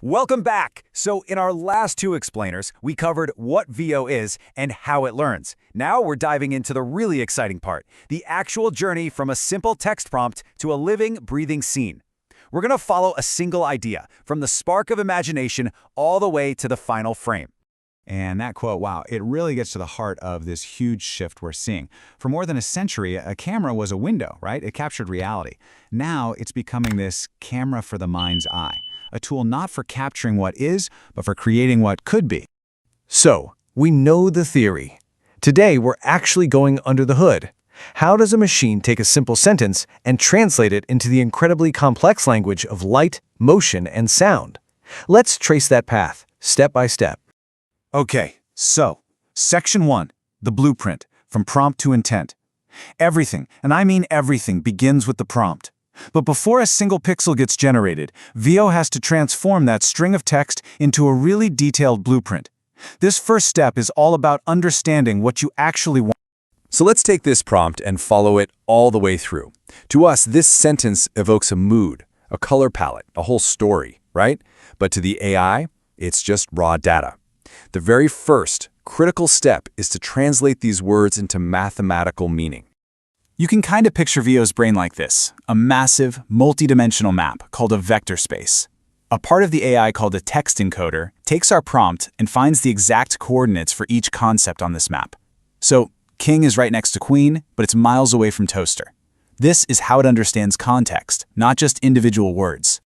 Welcome back! So in our last two explainers, we covered what Veo is and how it learns. Now we're diving into the really exciting part, the actual journey from a simple text prompt to a living, breathing scene. We're going to follow a single idea, from the spark of imagination all the way to the final frame. And that quote, wow, it really gets to the heart of this huge shift we're seeing. For more than a century, a camera was a window, right? It captured reality. Now it's becoming this camera for the mind's eye, a tool not for capturing what is, but for creating what could be. So, we know the theory. Today, we're actually going under the hood. How does a machine take a simple sentence and translate it into the incredibly complex language of light, motion, and sound? Let's trace that path, step by step. Okay, so, Section 1, the blueprint, from prompt to intent. Everything, and I mean everything, begins with the prompt. But before a single pixel gets generated, Veo has to transform that string of text into a really detailed blueprint. This first step is all about understanding what you actually want. So let's take this prompt and follow it all the way through. To us, this sentence evokes a mood, a color palette, a whole story, right? But to the AI, it's just raw data. The very first, critical step is to translate these words into mathematical meaning. You can kind of picture Veo's brain like this, a massive, multi-dimensional map called a vector space. A part of the AI called a text encoder takes our prompt and finds the exact coordinates for each concept on this map. So, king is right next to queen, but it's miles away from toaster. This is how it understands context, not just individual words.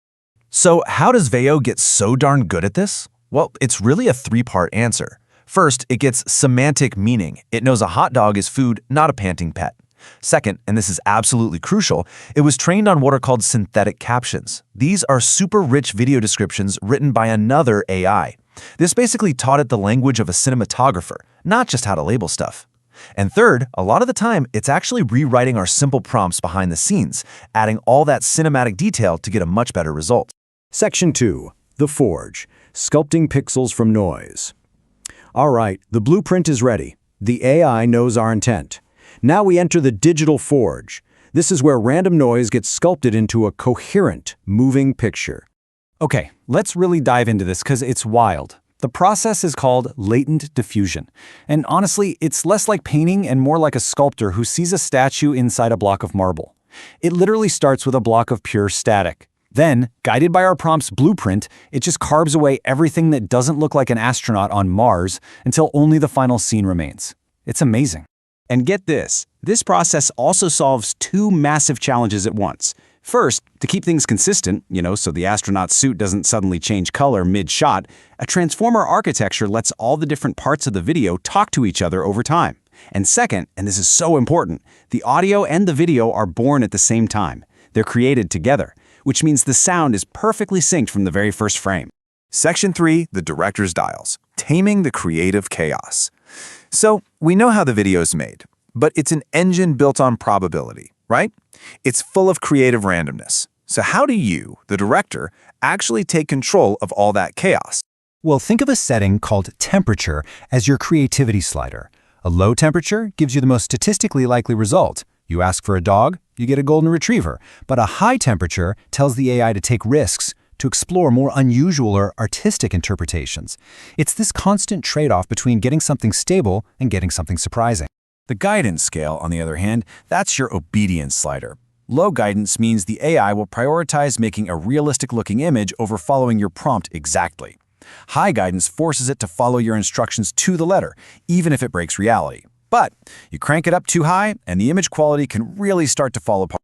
So, how does Veo get so darn good at this? Well, it's really a three-part answer. First, it gets semantic meaning. It knows a hot dog is food, not a panting pet. Second, and this is absolutely crucial, it was trained on what are called synthetic captions. These are super rich video descriptions written by another AI. This basically taught it the language of a cinematographer, not just how to label stuff. And third, a lot of the time, it's actually rewriting our simple prompts behind the scenes, adding all that cinematic detail to get a much better result. Section 2. The Forge. Sculpting pixels from noise. All right, the blueprint is ready. The AI knows our intent. Now we enter the digital forge. This is where random noise gets sculpted into a coherent, moving picture. Okay, let's really dive into this because it's wild. The process is called latent diffusion. And honestly, it's less like painting and more like a sculptor who sees a statue inside a block of marble. It literally starts with a block of pure static. Then, guided by our prompt's blueprint, it just carves away everything that doesn't look like an astronaut on Mars until only the final scene remains. It's amazing. And get this process also solves two massive challenges at once. First, to keep things consistent, so the astronaut's suit doesn't suddenly change color mid-shot, a transformer architecture lets all the different parts of the video talk to each other over time. And second, and this is so important, the audio and the video are born at the same time. They're created together, which means the sound is perfectly synced from the very first frame. Section 3, the director's dials, taming the creative chaos. So, we know how the video is made, but it's an engine built on probability, right? It's full of creative randomness. So how do you, the director, actually take control of all that chaos? Well, think of a setting called temperature as your creativity slider. A low temperature gives you the most statistically likely result. You ask for a dog, you get a golden retriever. But a high temperature tells the AI to take risks, to explore more unusual or artistic interpretations. It's this constant trade-off between getting something stable and getting something surprising. The guidance scale, on the other hand, that's your obedience slider. Low guidance means the AI will prioritize making a realistic-looking image over following your prompt exactly. High guidance forces it to follow your instructions to the letter, even if it breaks reality. But you crank it up too high, and the image quality can really start to fall apart.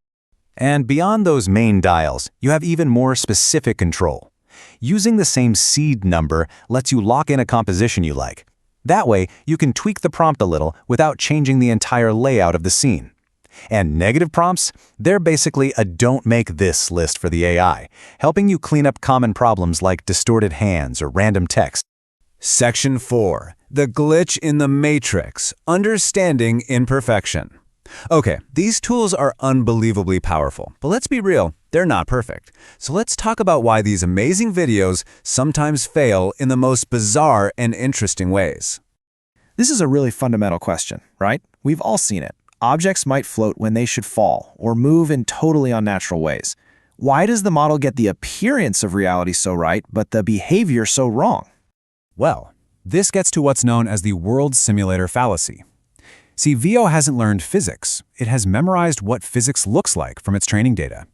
And beyond those main dials, you have even more specific control. Using the same seed number lets you lock in a composition you like. That way, you can tweak the prompt a little without changing the entire layout of the scene. And negative prompts, they're basically a don't make this list for the AI, helping you clean up common problems like distorted hands or random text. Section 4. The glitch in the matrix, understanding imperfection. Okay, these tools are unbelievably powerful, but let's be real, they're not perfect. So let's talk about why these amazing videos sometimes fail in the most bizarre and interesting ways. This is a really fundamental question, right? We've all seen it. Objects might float when they should fall, or move in totally unnatural ways. Why does the model get the appearance of reality so right, but the behavior so wrong? Well, this gets to what's known as the world simulator fallacy. See, Veo hasn't learned physics. It has memorized what physics looks like from its training data.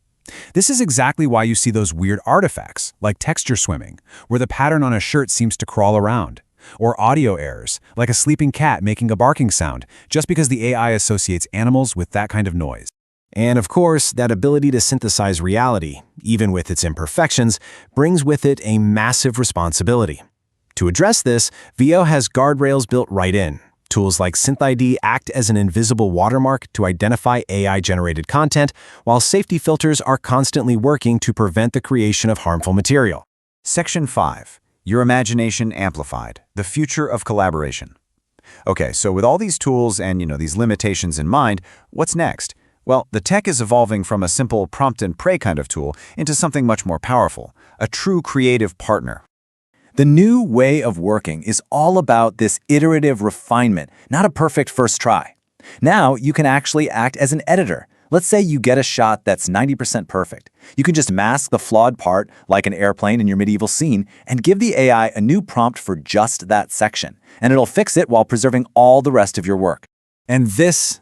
This is exactly why you see those weird artifacts, like texture swimming, where the pattern on a shirt seems to crawl around, or audio errors, like a sleeping cat making a barking sound, just because the AI associates animals with that kind of noise. And of course, that ability to synthesize reality, even with its imperfections, brings with it a massive responsibility. To address this, Veo has guardrails built right in. Tools like SynthID act as an invisible watermark to identify AI-generated content, while safety filters are constantly working to prevent the creation of harmful material. Section 5. Your imagination amplified. The future of collaboration. Okay, so with all these tools and, these limitations in mind, what's next? Well, the tech is evolving from a simple prompt and pray kind of tool into something much more powerful, a true creative partner. The new way of working is all about this iterative refinement, not a perfect first try. Now you can actually act as an editor. Let's say you get a shot that's 90% perfect. You can just mask the flawed part, like an airplane in your medieval scene, and give the AI a new prompt for just that section, and it'll fix it while preserving all the rest of your work. And this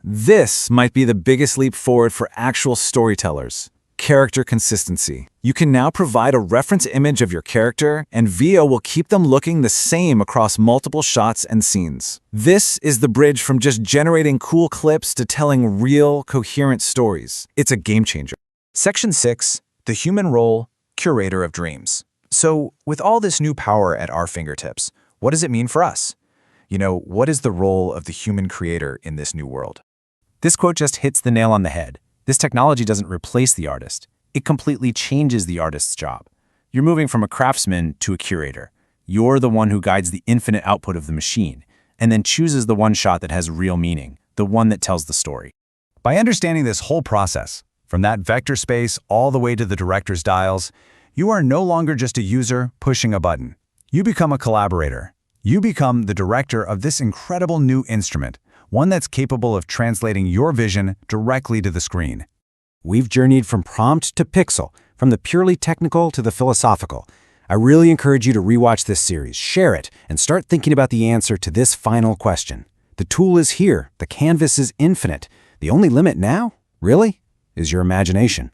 might be the biggest leap forward for actual storytellers. Character consistency. You can now provide a reference image of your character, and Veo will keep them looking the same across multiple shots and scenes. This is the bridge from just generating cool clips to telling real, coherent stories. It's a game changer. Section 6. The human role, curator of dreams. So, with all this new power at our fingertips, what does it mean for us? What is the role of the human creator in this new world? This quote just hits the nail on the head. This technology doesn't replace the artist. It completely changes the artist's job. You're moving from a craftsman to a curator. You're the one who guides the infinite output of the machine, and then chooses the one shot that has real meaning, the one that tells the story. By understanding this whole process, from that vector space all the way to the director's dials, you are no longer just a user pushing a button. You become a collaborator. You become the director of this incredible new instrument, one that's capable of translating your vision directly to the screen. We've journeyed from prompt to pixel, from the purely technical to the philosophical. I really encourage you to rewatch this series, share it, and start thinking about the answer to this final question. The tool is here. The canvas is infinite. The only limit now, really, is your imagination.